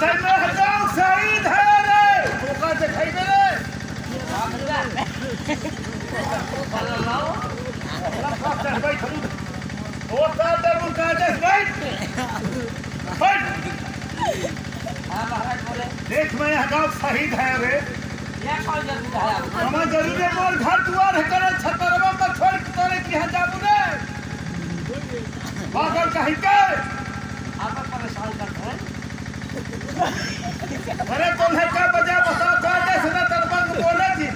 है मैं गाँव शहीद है रे ओका देखेबे रे बैठ और का उनका देख बैठ देख मैं गाँव शहीद है रे हमारा जरूर मोर घर दुआर है करे छतरवा पर छोड़ तोरे की यहाँ जाबू रे पागल कहीं के आप परेशान करते हैं अरे तुम्हें क्या बजा बताओ क्या जैसे ना तरबंग बोले जी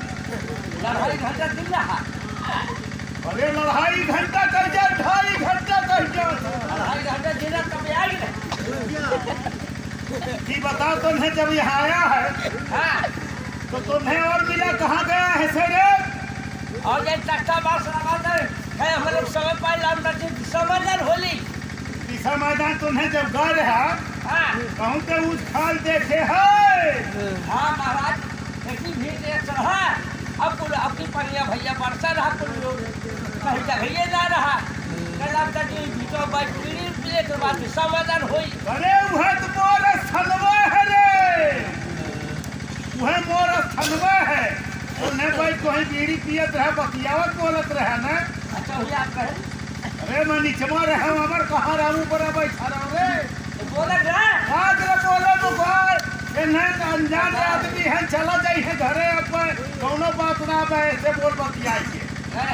लड़ाई घंटा दिन रहा अरे लड़ाई घंटा कह जा 2.5 घंटा कह जा लड़ाई घंटा दिन कभी आई नहीं कि बताओ तुम्हें जब यहाँ आया है हाँ तो तुम्हें और मिला कहाँ गया है सरे और ये टक्का बास लगा दे है हम लोग समय पाई लाम करते समझन होली दिशा मैदान तुम्हें जब गए रहा हाँ कहूँ के उस खाल देखे है हाँ महाराज ऐसी भीड़ एक चढ़ा अब की पनिया भैया बरसा रहा कुल लोग कहीं जगह ना रहा कल आप तक भीटो बाइक पीढ़ी पीले के बाद समाधान हुई अरे वह तो मोर स्थलवा है रे वह मोर स्थलवा है उन्हें भाई कोई बीड़ी पियत रहा बतियावत बोलत रहा ना अच्छा हुई आप कहे अरे मैं नीचवा रहा हूँ हमार कहाँ रहूँ पर बैठा रहा रे बोला रहा आज रे बोले बुखार ये नहीं अनजान आदमी है चला जाई है घरे अपन कौनो बात ना बे ऐसे बोल बतियाई के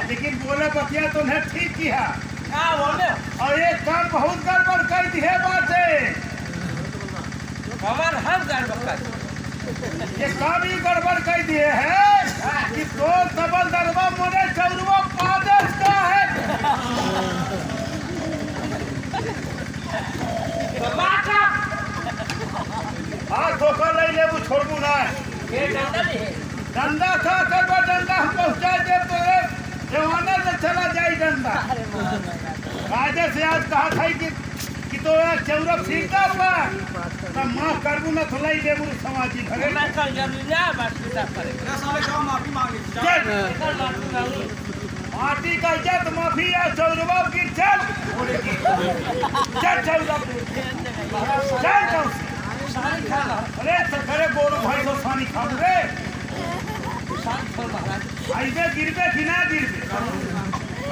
लेकिन बोले बतिया तुम्हें ठीक किया हाँ बोले और एक काम बहुत गड़बड़ कर दिए बाटे हमार हम गड़बड़ कर ये काम ही गड़बड़ कर दिए हैं कि दो डबल दरबा मोरे चौरवा पादस का है माका हाथ धोकर ले ले वो छोड़ू ना ये डंडा नहीं है डंडा खा कर वो डंडा हम पहुंचा दे तोरे जवाना से चला जाए डंडा राजा से आज कहा था कि तो चौरा सीखा हुआ तब माफ करबू ना तो लाई देबू समाजी घरे मैं कल जरूरी ना बस पिता करेगा साले का माफी मांगे चल माटी का इज्जत माफी है चौरवा की चल चल चौरवा चल चल सारी खा लो अरे तो करे गोरू भाई तो सानी खाऊ रे सारी खा महाराज आइबे गिरबे कि ना गिरबे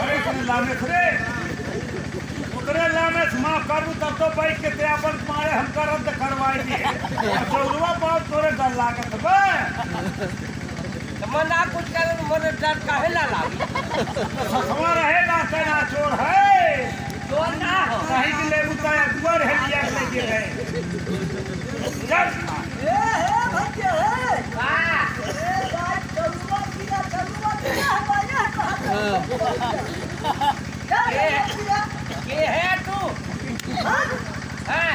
अरे तुम लामे रे उतरे लामे माफ करू तब तो बाइक के त्यापन मारे हम करब तो करवाई दिए चौरवा बात तोरे डर लागत बे मन ना कुछ करे तो मन डर काहे ना लागी ससवा रहेगा तेरा चोर है चोर ना हो कहीं के ले उतरा दुआर है लिया लेके गए चल भैया है वाह चलुआ किया हमारे के है तू हैं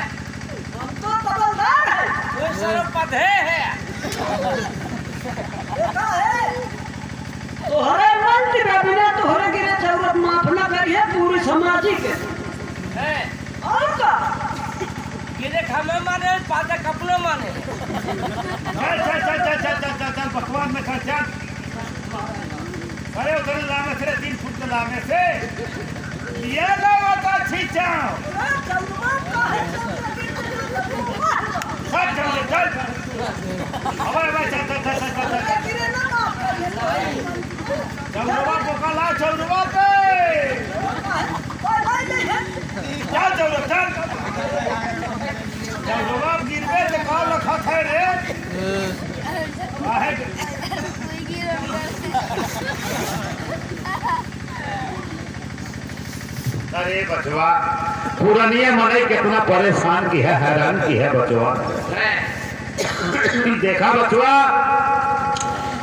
हम तो बबलदार है कोई सर पधे है देखा है तोहरे मन के बिना तोहरे के जरूरत माफ ना करिए पूरी समाज के हैं और का ये देख हमें माने पादा कपड़े माने चल चल चल चल चल चल चल चल बकवास में कर चल अरे उधर लामे से 3 फुट के लामे से ये लावा का छीचाओ चलुआ का है चल चल चल अबे चल चल चल चल चल गिरे ना माफ करिए चौरवा को कला चौरवा पे भाई नहीं है चल चल चल चौरवा गिरबे तो का रखा है रे आहे अरे बचवा पुरानिया मने कितना परेशान की है हैरान की है बचवा देखा बचवा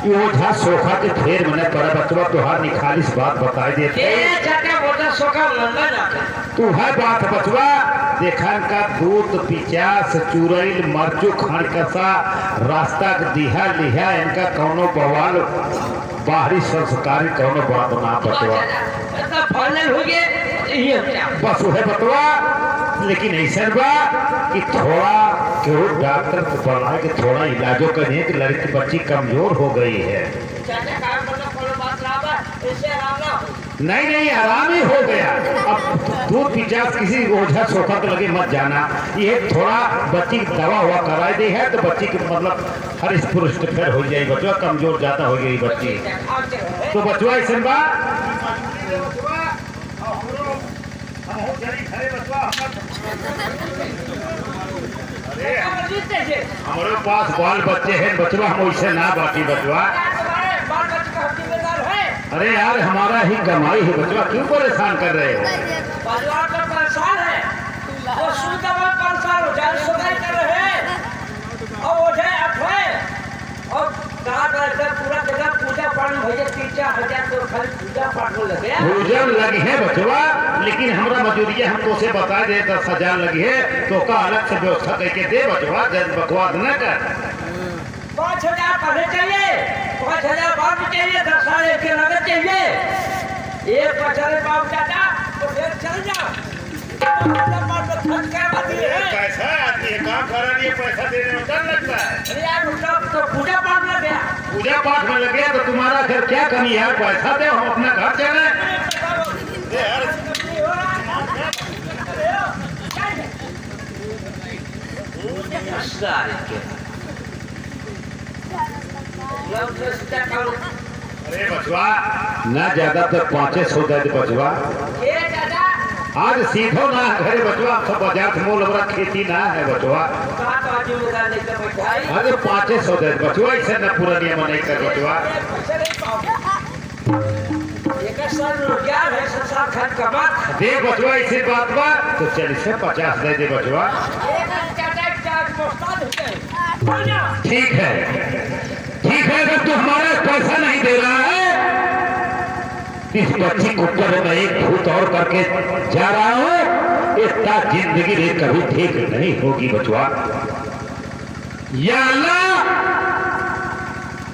ये ओझा सोखा के ढेर मने पर बचवा तुहार निखालिस बात बताई देते ये जाके बोला सोखा लंबा जाता तू है बात बचवा देखा का दूध पिचास चुरैल मरचू खान कसा रास्ता के दिहा लिहा इनका कौनो बवाल बाहरी संस्कारी कौनो बात ना बचवा ऐसा फाइनल हो गया ये बस वह बतवा लेकिन ऐसा बा कि थोड़ा क्यों डॉक्टर को बोला कि थोड़ा इलाजों करने कि लड़की बच्ची कमजोर हो गई है चाचा काम करना कोई बात ना बा ऐसे आराम ना हो नहीं नहीं आराम ही हो गया। अब दूध पीछा किसी ओझा सोखत लगे मत जाना। ये थोड़ा बच्ची की दवा हुआ करा दी है तो बच्ची की मतलब हरिष्ट पुरुष फिर हो जाएगी बचवा, कमजोर ज्यादा हो गई बच्ची। तो बचवा ऐसा बा अरे हमारे पास बाल बच्चे हैं बचवा, हम वैसे ना बाकी बचवा। अरे यार हमारा ही कमाई है बचवा, क्यों परेशान कर रहे हो? परिवार का परेशान है, वो शुद्ध में परेशान हो जाए, सुधाई कर रहे हैं और वो जाए अठे और कहा करते पूरा जगह पूजा पाठ भैया 3-4 हजार तो खाली पूजा पाठ में लगे। पूजा लगी है बचवा, लेकिन हमारा मजूरिया हमको से बता दे 10,000 लगी है तो का अलग से व्यवस्था करके दे बचवा, जब बकवास न कर। 5,000 पहले चाहिए, 5,000 बाद में चाहिए, 10,000 के नगद चाहिए। एक बचारे बाबू चाचा तो फिर चल जाओ। कैसा आदमी है, काम करा लिए पैसा देने में डर लगता है। अरे यार तो पूजा पाठ में गया, पूजा पाठ में लगे तो तुम्हारा फिर क्या कमी है? पैसा दे, हम अपना घर चले। अरे बचवा ना ज्यादा तो 500 दे दे बचवा। आज सीधो ना घरे बचवा, सब बाजार से मोल हमरा खेती ना है बचवा। अरे 500 दे दे बचवा, ऐसे ना पूरा नियम नहीं कर बचवा। दे बचवा ऐसी बात बा तो 40 से 50 दे दे बचवा। ठीक है ठीक है, अगर तू हमारा पैसा नहीं दे रहा है इस बच्ची को ऊपर मैं एक भूत और करके जा रहा हूँ, इसका जिंदगी में कभी ठीक नहीं होगी बचवा। या अल्लाह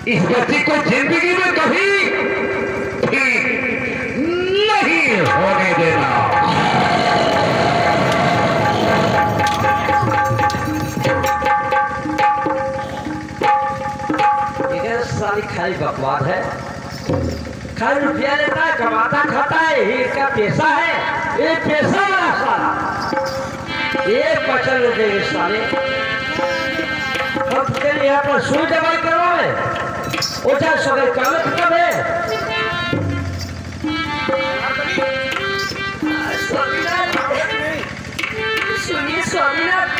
इस बच्ची को जिंदगी में कभी ठीक नहीं होने देना। सारी खाली बकवास है, खाली रुपया लेता है, कमाता खाता है, ये इसका पैसा है, ये पैसा वाला साला एक बचन ले देंगे साले। हम तेरे यहाँ पर सुई दवाई करवाए, उठा सगल काम खत्म है। सुनिए स्वामीनाथ